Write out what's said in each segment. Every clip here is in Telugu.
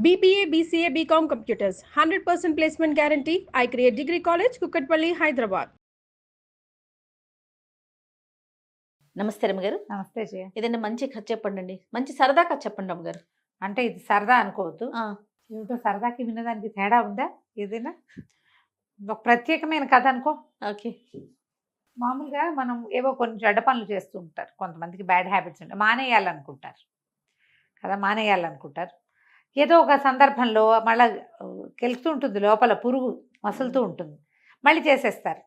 BBA, BCA, BCom Computers, 100% placement guarantee. I create Degree College, Kukatpalli, Hyderabad. నమస్తే రమ్మగారు. నమస్తే జయ. ఏదైనా మంచి కథ చెప్పండి, మంచి సరదా కథ చెప్పండి అమ్మగారు. అంటే ఇది సరదా అనుకోవద్దు, ఏమిటో సరదాకి వినడానికి తేడా ఉందా? ఏదైనా ఒక ప్రత్యేకమైన కథ అనుకో. ఓకే. మామూలుగా మనం ఏవో కొన్ని చెడ్డ పనులు చేస్తూ ఉంటారు, కొంతమందికి బ్యాడ్ హ్యాబిట్స్ ఉంటాయి, మానేయాలనుకుంటారు కదా, మానేయాలనుకుంటారు. ఏదో ఒక సందర్భంలో మళ్ళీ కెలుస్తూ ఉంటుంది, లోపల పురుగు మసులుతూ ఉంటుంది, మళ్ళీ చేసేస్తారు.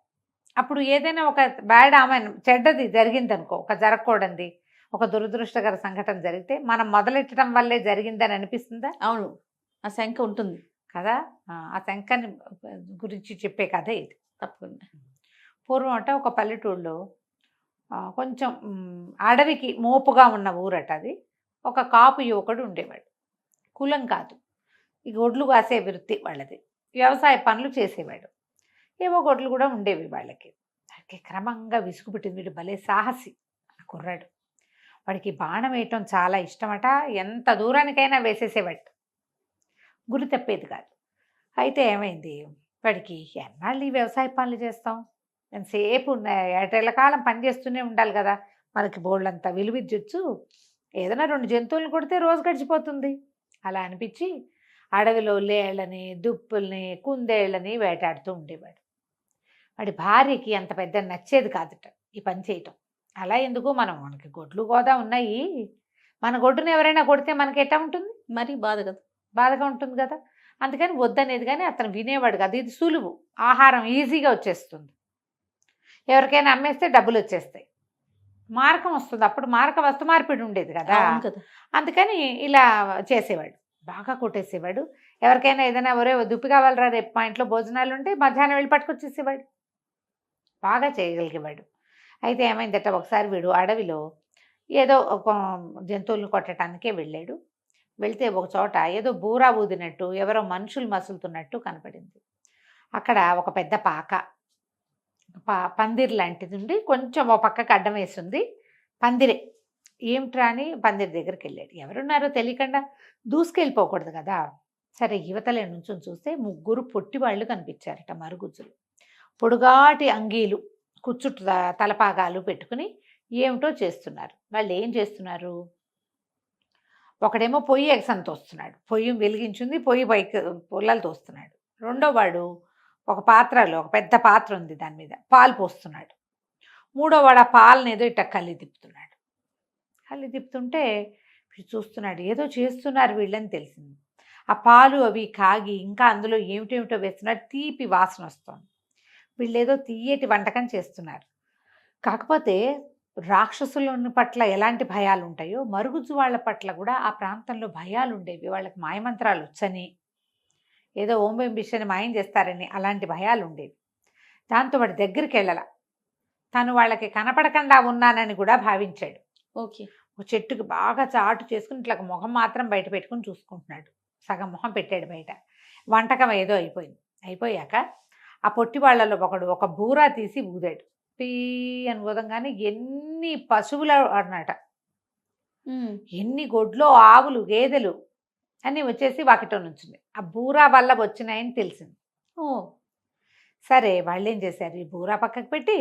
అప్పుడు ఏదైనా ఒక బ్యాడ్ ఆమె చెడ్డది జరిగింది అనుకో, ఒక జరగకూడదు ఒక దురదృష్టకర సంఘటన జరిగితే మనం మొదలెట్టడం వల్లే జరిగిందని అనిపిస్తుందా? అవును, ఆ శంక ఉంటుంది కదా. ఆ శంకని గురించి చెప్పే కథ ఇది. తప్పకుండా. పూర్వం అంటే ఒక పల్లెటూళ్ళలో కొంచెం అడవికి మోపుగా ఉన్న ఊరట అది. ఒక కాపు యువకుడు ఉండేవాడు. కులం కాదు, ఈ గొడ్లు కాసే వృత్తి వాళ్ళది, వ్యవసాయ పనులు చేసేవాడు. ఏవో గొడ్లు కూడా ఉండేవి వాళ్ళకి. క్రమంగా విసుగు పుట్టింది. వీడు భలే సాహసి కుర్రాడు, వాడికి బాణం వేయటం చాలా ఇష్టమట. ఎంత దూరానికైనా వేసేసేవాడు, గురి తప్పేది కాదు. అయితే ఏమైంది, వాడికి ఎన్నాళ్ళు ఈ వ్యవసాయ పనులు చేస్తాం, ఎంతసేపు ఏటేళ్ళకాలం పని చేస్తూనే ఉండాలి కదా, మనకి బోళ్ళంతా విలువిద్యొచ్చు, ఏదైనా 2 జంతువులను కొడితే రోజు గడిచిపోతుంది. అలా అనిపించి అడవిలో లేళ్ళని, దుప్పుల్ని, కుందేళ్ళని వేటాడుతూ ఉండేవాడు. వాడి భార్యకి అంత పెద్ద నచ్చేది కాదుట ఈ పని చేయటం. అలా ఎందుకు, మనకి గొడ్లు గోదా ఉన్నాయి, మన గొడ్డును ఎవరైనా కొడితే మనకి ఎట్లా ఉంటుంది, మరి బాధగా ఉంటుంది కదా. అందుకని వద్దనేది, కానీ అతను వినేవాడు కాదు. ఇది సులువు, ఆహారం ఈజీగా వచ్చేస్తుంది, ఎవరికైనా అమ్మేస్తే డబ్బులు వచ్చేస్తాయి, మారకం వస్తుంది. అప్పుడు మారక వస్తు మార్పిడి ఉండేది కదా, అందుకని ఇలా చేసేవాడు. బాగా కొట్టేసేవాడు. ఎవరికైనా ఏదైనా ఒరే దుప్పి కావాలరా, రేపు మా ఇంట్లో భోజనాలు ఉంటే మధ్యాహ్నం వెళ్ళి పట్టుకొచ్చేసేవాడు. బాగా చేయగలిగేవాడు. అయితే ఏమైందట, ఒకసారి వీడు అడవిలో ఏదో ఒక జంతువులను కొట్టడానికే వెళ్ళాడు. వెళ్తే ఒక చోట ఏదో బూరా ఊదినట్టు, ఎవరో మనుషులు మసులుతున్నట్టు కనపడింది. అక్కడ ఒక పెద్ద పాక, పందిరి లాంటిది ఉండి కొంచెం ఓ పక్కకు అడ్డం వేసింది. పందిరే, ఏమిట్రా అని పందిరి దగ్గరికి వెళ్ళాడు. ఎవరున్నారో తెలియకుండా దూసుకెళ్ళిపోకూడదు కదా. సరే, యువతలే నుంచి చూస్తే 3 పొట్టి వాళ్ళు కనిపించారట, మరుగుజ్జులు, పొడుగాటి అంగీలు, కుచ్చుట్టు తలపాగాలు పెట్టుకుని ఏమిటో చేస్తున్నారు. వాళ్ళు ఏం చేస్తున్నారు, ఒకడేమో పొయ్యి ఎగసని తోస్తున్నాడు, పొయ్యి వెలిగించింది, పొయ్యి పైకి పుల్లలు తోస్తున్నాడు. రెండో వాడు ఒక పాత్రలో, ఒక పెద్ద పాత్ర ఉంది, దాని మీద పాలు పోస్తున్నాడు. మూడో వాడు ఆ పాలను ఏదో ఇట్ట కళ్ళి తిప్పుతున్నాడు. కళ్ళి తిప్పుతుంటే చూస్తున్నాడు, ఏదో చేస్తున్నారు వీళ్ళని తెలిసింది. ఆ పాలు అవి కాగి ఇంకా అందులో ఏమిటేమిటో వేస్తున్నారు, తీపి వాసన వస్తుంది. వీళ్ళు ఏదో తీయటి వంటకం చేస్తున్నారు. కాకపోతే రాక్షసుల పట్ల ఎలాంటి భయాలు ఉంటాయో, మరుగుజ్జు వాళ్ళ పట్ల కూడా ఆ ప్రాంతంలో భయాలు ఉండేవి. వాళ్ళకి మాయమంత్రాలు వచ్చని, ఏదో ఓంబింబిషని మాయం చేస్తారని అలాంటి భయాలు ఉండేవి. దాంతో వాడి దగ్గరికి వెళ్ళాల, తను వాళ్ళకి కనపడకుండా ఉన్నానని కూడా భావించాడు. ఓకే. ఒక చెట్టుకి బాగా చాటు చేసుకుని ఇట్లా మొహం మాత్రం బయట పెట్టుకుని చూసుకుంటున్నాడు. సగం మొహం పెట్టాడు బయట. వంటకం ఏదో అయిపోయాక ఆ పొట్టి వాళ్ళలో ఒకడు ఒక బూరా తీసి ఊదాడు. పీ అని ఊదంగానే ఎన్ని పశువులు అన్నట, ఎన్ని గొడ్లో ఆవులు, గేదెలు అన్నీ వచ్చేసి వాకిటో నుంచింది. ఆ బూరా వల్ల వచ్చినాయని తెలిసింది. సరే, వాళ్ళు ఏం చేశారు, ఈ బూరా పక్కకు పెట్టి,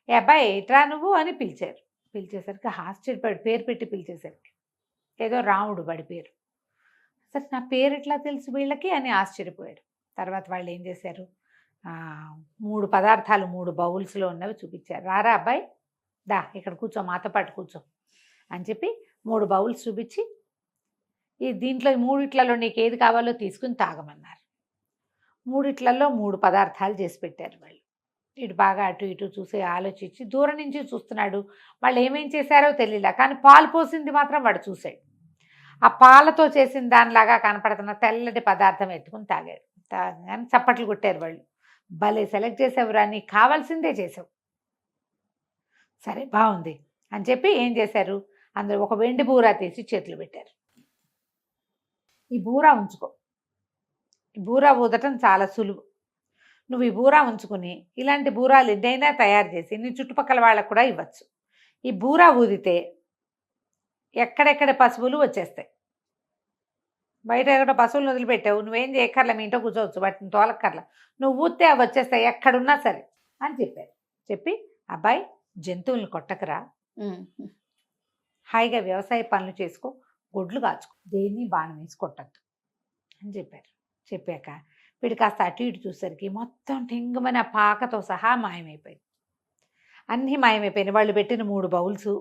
ఏ అబ్బాయి ఇట్రా నువ్వు అని పిలిచారు. పిలిచేసరికి ఆశ్చర్యపడి, పేరు పెట్టి పిలిచేసరికి ఏదో రాముడు వాడి పేరు. సరే, నా పేరు ఎట్లా తెలుసు వీళ్ళకి అని ఆశ్చర్యపోయాడు. తర్వాత వాళ్ళు ఏం చేశారు, 3 పదార్థాలు 3 బౌల్స్లో ఉన్నవి చూపించారు. రారా అబ్బాయి, దా ఇక్కడ కూర్చో, మాతో పాటు కూర్చో అని చెప్పి 3 బౌల్స్ చూపించి, ఈ దీంట్లో 3 నీకు ఏది కావాలో తీసుకుని తాగమన్నారు. 3 3 పదార్థాలు చేసి పెట్టారు వాళ్ళు. ఇటు బాగా అటు ఇటు చూసి ఆలోచించి దూరం నుంచి చూస్తున్నాడు. వాళ్ళు ఏమేం చేశారో తెలియలే, కానీ పాలు పోసింది మాత్రం వాడు చూశాడు. ఆ పాలతో చేసిన దానిలాగా కనపడుతున్న తెల్లటి పదార్థం ఎత్తుకుని తాగాడు. తాగానే చప్పట్లు కొట్టారు వాళ్ళు. భలే సెలెక్ట్ చేసావురా, నీకు కావాల్సిందే చేసావు, సరే బాగుంది అని చెప్పి ఏం చేశారు, అందులో ఒక వెండి బూరా తీసి చేతులు పెట్టారు. ఈ బూరా ఉంచుకో, ఈ బూరా ఊదటం చాలా సులువు, నువ్వు ఈ బూరా ఉంచుకుని ఇలాంటి బూరాలు ఎన్నైనా తయారు చేసి నీ చుట్టుపక్కల వాళ్ళకు కూడా ఇవ్వచ్చు. ఈ బూరా ఊదితే ఎక్కడెక్కడ పశువులు వచ్చేస్తాయి, బయట ఎక్కడ పశువులను వదిలిపెట్టావు, నువ్వేం చేయక్కర్లే, మీ ఇంట్లో కూర్చోవచ్చు, వాటిని తోలక్కర్లా, నువ్వు ఊస్తే అవి వచ్చేస్తాయి ఎక్కడున్నా సరే అని చెప్పారు. చెప్పి అబ్బాయి జంతువులను కొట్టకరా, హాయిగా వ్యవసాయ పనులు చేసుకో, గొడ్లు కాచుకో, దేన్ని బాణం వేసి కొట్టద్దు అని చెప్పారు. చెప్పాక వీడు కాస్త అటు ఇటు చూసరికి మొత్తం టింగమని ఆ పాకతో సహా మాయమైపోయింది. అన్నీ మాయమైపోయినాయి. వాళ్ళు పెట్టిన 3 బౌల్స్,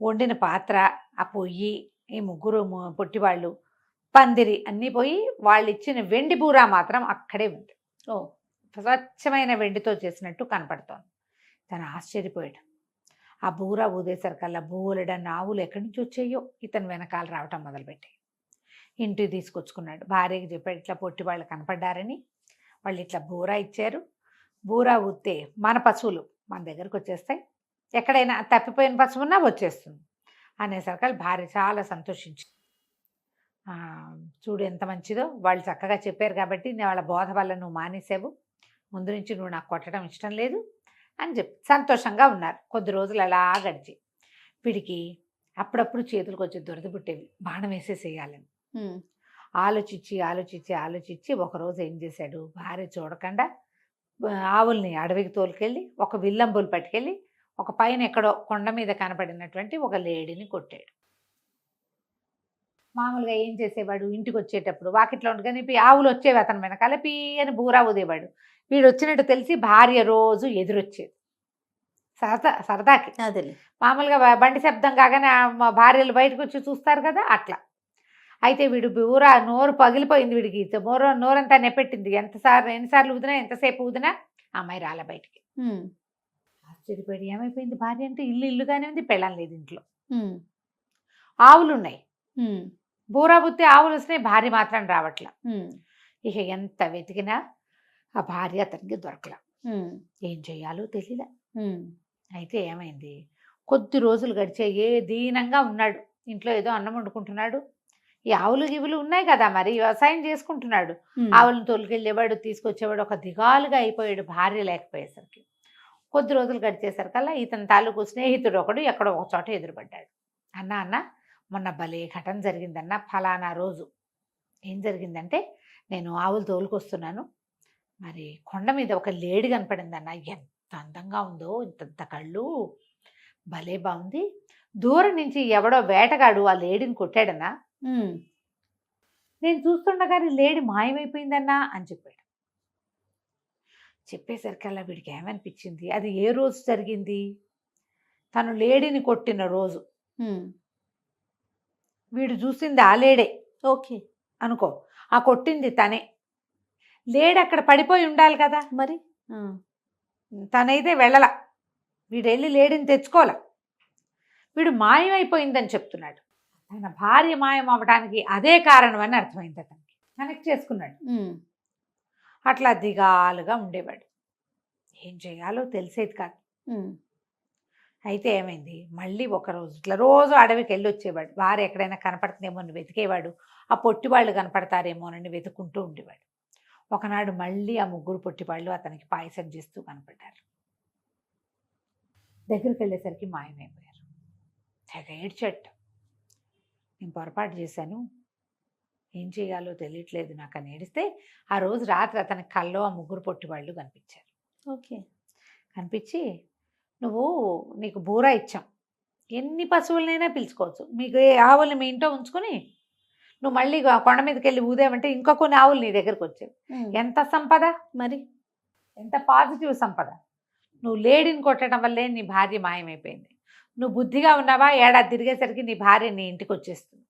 వండిన పాత్ర, ఆ పొయ్యి, ఈ ముగ్గురు పొట్టివాళ్ళు, పందిరి అన్నీ పోయి వాళ్ళు ఇచ్చిన వెండి బూరా మాత్రం అక్కడే ఉంది. స్వచ్ఛమైన వెండితో చేసినట్టు కనపడుతోంది. తను ఆశ్చర్యపోయాడు. ఆ బూరా ఊదేసరికల్లా బోలెడన్న ఆవులు ఎక్కడి నుంచి వచ్చాయో ఇతను వెనకాల రావటం మొదలుపెట్టాయి. ఇంటికి తీసుకొచ్చుకున్నాడు. భార్యకి చెప్పాడు, ఇట్లా పొట్టి వాళ్ళు కనపడ్డారని, వాళ్ళు ఇట్లా బూరా ఇచ్చారు, బూరా ఊస్తే మన పశువులు మన దగ్గరకు వచ్చేస్తాయి, ఎక్కడైనా తప్పిపోయిన పశువు ఉన్నా వచ్చేస్తుంది అనేసరికి భార్య చాలా సంతోషించింది. చూడు ఎంత మంచిదో, వాళ్ళు చక్కగా చెప్పారు కాబట్టి వాళ్ళ బోధ వల్ల నువ్వు మానేసావు, ముందు నుంచి నువ్వు నాకు కొట్టడం ఇష్టం లేదు అని చెప్పి సంతోషంగా ఉన్నారు. కొద్ది రోజులు అలా గడిచి వీడికి అప్పుడప్పుడు చేతులకు వచ్చి దురద పుట్టేవి, బాణం వేసేసేయాలని. ఆలోచించి ఒకరోజు ఏం చేశాడు, భార్య చూడకుండా ఆవుల్ని అడవికి తోలుకెళ్ళి ఒక విల్లంబులు పట్టుకెళ్ళి ఒక పైన ఎక్కడో కొండ మీద కనపడినటువంటి ఒక లేడీని కొట్టాడు. మామూలుగా ఏం చేసేవాడు, ఇంటికి వచ్చేటప్పుడు వాకిట్లో ఉండగానే ఆవులు వచ్చేవి అతని వెనకాల పీ అని బూరా ఊదేవాడు. వీడు వచ్చినట్టు తెలిసి భార్య రోజు ఎదురొచ్చేది సరదాకి. అదే మామూలుగా బండి శబ్దం కాగానే భార్యలు బయటకు వచ్చి చూస్తారు కదా, అట్లా. అయితే వీడు బూరా నోరు పగిలిపోయింది, వీడికి నోరంతా నెప్పెట్టింది. ఎన్నిసార్లు ఊదినా, ఎంతసేపు ఊదినా అమ్మాయి రాలే బయటికి. ఆశ్చర్యపడి ఏమైపోయింది భార్య అంటే, ఇల్లుగానే ఉంది, పెళ్ళం లేదు ఇంట్లో, ఆవులు ఉన్నాయి, బూరా బుత్తి ఆవులు వస్తున్నాయి, భార్య మాత్రం రావట్లా. ఇక ఎంత వెతికినా ఆ భార్య అతనికి దొరకలా. ఏం చెయ్యాలో తెలియలే. అయితే ఏమైంది, కొద్ది రోజులు గడిచే దీనంగా ఉన్నాడు, ఇంట్లో ఏదో అన్నం వండుకుంటున్నాడు, ఈ ఆవులు గివులు ఉన్నాయి కదా, మరి వ్యవసాయం చేసుకుంటున్నాడు, ఆవులను తోలుకెళ్ళేవాడు, తీసుకొచ్చేవాడు, ఒక దిగాలుగా అయిపోయాడు భార్య లేకపోయేసరికి. కొద్ది రోజులు గడిచేసరికల్లా ఇతని తాలూకు స్నేహితుడు ఒకడు ఎక్కడో ఒక చోట ఎదురుపడ్డాడు. అన్న మొన్న భలే ఘటన జరిగిందన్న, ఫలానా రోజు ఏం జరిగిందంటే, నేను ఆవులు తోలుకొస్తున్నాను, మరి కొండ మీద ఒక లేడీ కనపడిందన్న, ఎంత అందంగా ఉందో, ఇంత కళ్ళు, భలే బాగుంది, దూరం నుంచి ఎవడో వేటగాడు ఆ లేడీని కొట్టాడన్నా, నేను చూస్తుండగానే లేడీ మాయమైపోయిందన్నా అని చెప్పాడు. చెప్పేసరికల్లా వీడికి ఏమనిపించింది, అది ఏ రోజు జరిగింది, తను లేడీని కొట్టిన రోజు. వీడు చూసింది ఆ లేడే, ఓకే అనుకో, ఆ కొట్టింది తనే. లేడీ అక్కడ పడిపోయి ఉండాలి కదా, మరి తనైతే వెళ్ళలా, వీడు వెళ్ళి లేడీని తెచ్చుకోలే, వీడు మాయమైపోయిందని చెప్తున్నాడు. తన భార్య మాయం అవ్వడానికి అదే కారణం అని అర్థమైంది, అతనికి కనెక్ట్ చేసుకున్నాడు. అట్లా దిగాలుగా ఉండేవాడు, ఏం చేయాలో తెలిసేది కాదు. అయితే ఏమైంది, మళ్ళీ ఒకరోజు ఇట్లా రోజు అడవికి వెళ్ళి వచ్చేవాడు, భార్య ఎక్కడైనా కనపడుతుందేమో అని వెతికేవాడు, ఆ పొట్టివాళ్ళు కనపడతారేమోనని వెతుక్కుంటూ ఉండేవాడు. ఒకనాడు మళ్ళీ ఆ ముగ్గురు పొట్టివాళ్ళు అతనికి పాయసం చేస్తూ కనపడ్డారు. దగ్గరికి వెళ్ళేసరికి మాయమైపోయారు. తెగ ఏడ్చట, నేను పొరపాటు చేశాను, ఏం చేయాలో తెలియట్లేదు నాకు అని ఏడిస్తే, ఆ రోజు రాత్రి అతని కల్లో ఆ ముగ్గురు పొట్టివాళ్ళు కనిపించారు. ఓకే, కనిపించి, నీకు బూరా ఇచ్చాం, ఎన్ని పశువులనైనా పిలుచుకోవచ్చు, మీకు ఏ ఆవుల్ని మీ ఇంట్లో ఉంచుకొని నువ్వు మళ్ళీ కొండ మీదకి వెళ్ళి ఊదేమంటే ఇంకా కొన్ని ఆవులు నీ దగ్గరకు వచ్చావు, ఎంత సంపద, మరి ఎంత పాజిటివ్ సంపద. నువ్వు లేడీని కొట్టడం వల్లే నీ భార్య మాయమైపోయింది, నువ్వు బుద్ధిగా ఉన్నావా, ఏడాది తిరిగేసరికి నీ భార్య నీ ఇంటికి వచ్చేస్తుంది,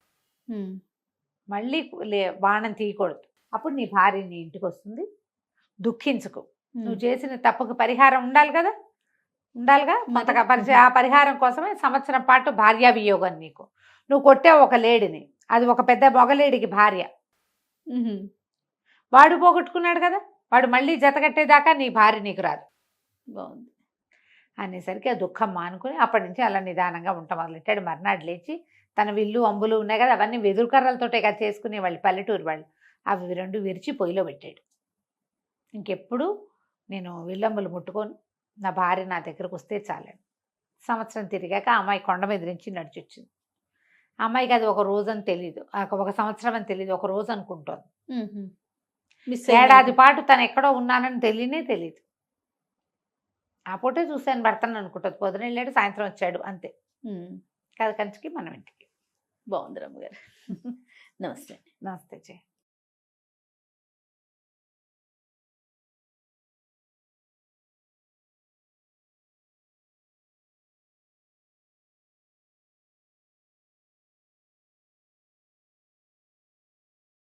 మళ్ళీ బాణం తీయకూడదు, అప్పుడు నీ భార్య నీ ఇంటికి వస్తుంది, దుఃఖించుకో, నువ్వు చేసిన తప్పుకు పరిహారం ఉండాలిగా, ఆ పరిహారం కోసమే సంవత్సరం పాటు భార్యా వియోగం నీకు. నువ్వు కొట్టావు ఒక లేడీని, అది ఒక పెద్ద మొగలేడికి భార్య, వాడు పోగొట్టుకున్నాడు కదా, వాడు మళ్ళీ జతకట్టేదాకా నీ భార్య నీకు రాదు. బాగుంది అనేసరికి ఆ దుఃఖం మానుకుని అప్పటి నుంచి అలా నిదానంగా ఉంటాం మొదలెట్టాడు. మర్నాడు లేచి తన విల్లు అంబులు ఉన్నాయి కదా, అవన్నీ వెదురుకర్రలతోటే కదా చేసుకునే వాళ్ళు, పల్లెటూరు వాళ్ళు, అవి 2 విరిచి పొయ్యిలో పెట్టాడు. ఇంకెప్పుడు నేను విల్లంబులు ముట్టుకోను, నా భార్య నా దగ్గరకు వస్తే చాలండి. సంవత్సరం తిరిగాక అమ్మాయి కొండ మీద నుంచి నడిచొచ్చింది. అమ్మాయికి అది ఒక రోజు అని తెలియదు, ఒక సంవత్సరం అని తెలియదు, ఒక రోజు అనుకుంటోంది. మిస్ ఏడాది పాటు తను ఎక్కడో ఉన్నానని తెలియదు. ఆ పూటే చూశాను భర్తను అనుకుంటుంది, పొద్దున వెళ్ళాడు సాయంత్రం వచ్చాడు అంతే. కథ కంచికి మనం ఇంటికి. బాగుంది రమ్మగారు. నమస్తే. నమస్తే జయ.